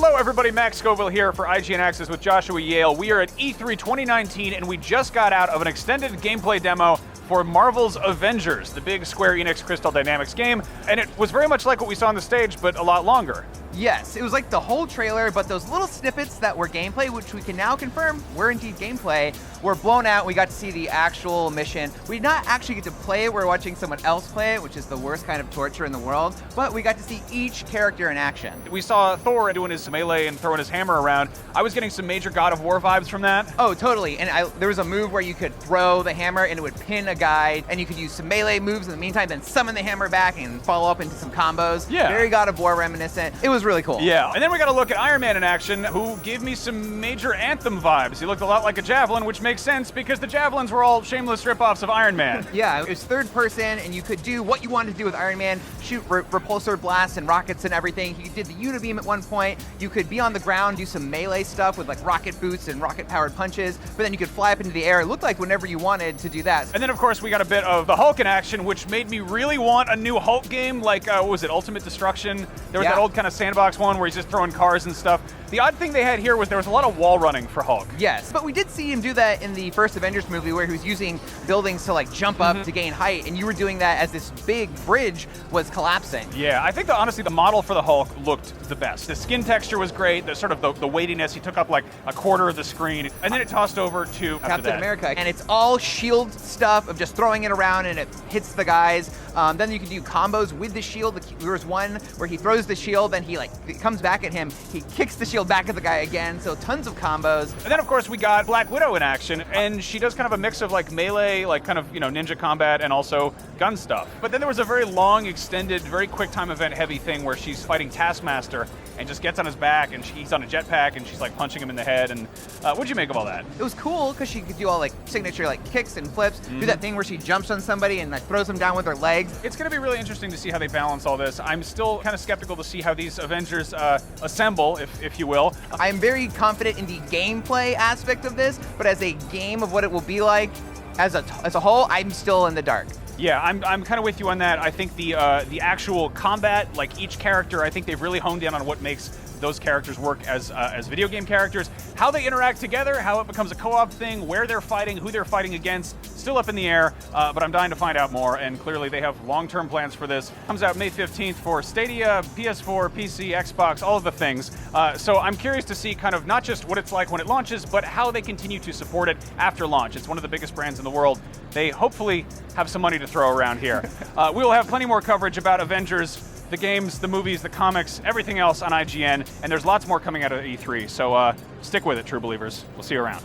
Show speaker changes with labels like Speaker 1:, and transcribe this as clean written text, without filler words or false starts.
Speaker 1: Hello everybody, Max Scoville here for IGN Access with Joshua Yale. We are at E3 2019 and we just got out of an extended gameplay demo for Marvel's Avengers, the big Square Enix Crystal Dynamics game, and it was very much like what we saw on the stage, but a lot longer.
Speaker 2: Yes, it was like the whole trailer, but those little snippets that were gameplay, which we can now confirm were indeed gameplay, were blown out. We got to see the actual mission. We did not actually get to play it. We're watching someone else play it, which is the worst kind of torture in the world, but we got to see each character in action.
Speaker 1: We saw Thor doing his melee and throwing his hammer around. I was getting some major God of War vibes from that.
Speaker 2: Oh, totally. And there was a move where you could throw the hammer and it would pin a guy, and you could use some melee moves in the meantime, then summon the hammer back and follow up into some combos.
Speaker 1: Yeah.
Speaker 2: Very God of War reminiscent. It was really cool.
Speaker 1: Yeah, and then we got to look at Iron Man in action, who gave me some major Anthem vibes. He looked a lot like a javelin, which makes sense because the javelins were all shameless ripoffs of Iron Man.
Speaker 2: Yeah, it was third person, and you could do what you wanted to do with Iron Man, shoot repulsor blasts and rockets and everything. You did the unibeam at one point. You could be on the ground, do some melee stuff with like rocket boots and rocket-powered punches, but then you could fly up into the air. It looked like whenever you wanted to do that.
Speaker 1: And then, of course, we got a bit of the Hulk in action, which made me really want a new Hulk game, like, what was it, Ultimate Destruction? There was that old kind of sandbox one where he's just throwing cars and stuff. The odd thing they had here was there was a lot of wall running for Hulk.
Speaker 2: Yes, but we did see him do that in the first Avengers movie where he was using buildings to like jump up to gain height, and you were doing that as this big bridge was collapsing.
Speaker 1: Yeah, I think honestly the model for the Hulk looked the best. The skin texture was great, the sort of the weightiness, he took up like a quarter of the screen, and then it tossed over to
Speaker 2: Captain America, and it's all shield stuff of just throwing it around and it hits the guys. Then you can do combos with the shield. There was one where he throws the shield, then it comes back at him, he kicks the shield back at the guy again, so tons of combos.
Speaker 1: And then of course we got Black Widow in action, and she does kind of a mix of like melee, like kind of, ninja combat, and also gun stuff. But then there was a very long, extended, very quick time event heavy thing where she's fighting Taskmaster and just gets on his back, and he's on a jetpack, and she's like punching him in the head. And what'd you make of all that?
Speaker 2: It was cool because she could do all like signature like kicks and flips, do that thing where she jumps on somebody and like throws them down with her legs.
Speaker 1: It's going to be really interesting to see how they balance all this. I'm still kind of skeptical to see how these Avengers assemble, if you will.
Speaker 2: I'm very confident in the gameplay aspect of this, but as a game of what it will be like as a whole, I'm still in the dark.
Speaker 1: Yeah, I'm kind of with you on that. I think the actual combat, like each character, I think they've really honed in on what makes those characters work as video game characters. How they interact together, how it becomes a co-op thing, where they're fighting, who they're fighting against, still up in the air, but I'm dying to find out more, and clearly they have long-term plans for this. Comes out May 15th for Stadia, PS4, PC, Xbox, all of the things. So I'm curious to see kind of not just what it's like when it launches, but how they continue to support it after launch. It's one of the biggest brands in the world. They hopefully have some money to throw around here. We will have plenty more coverage about Avengers, the games, the movies, the comics, everything else on IGN, and there's lots more coming out of E3, so stick with it, true believers. We'll see you around.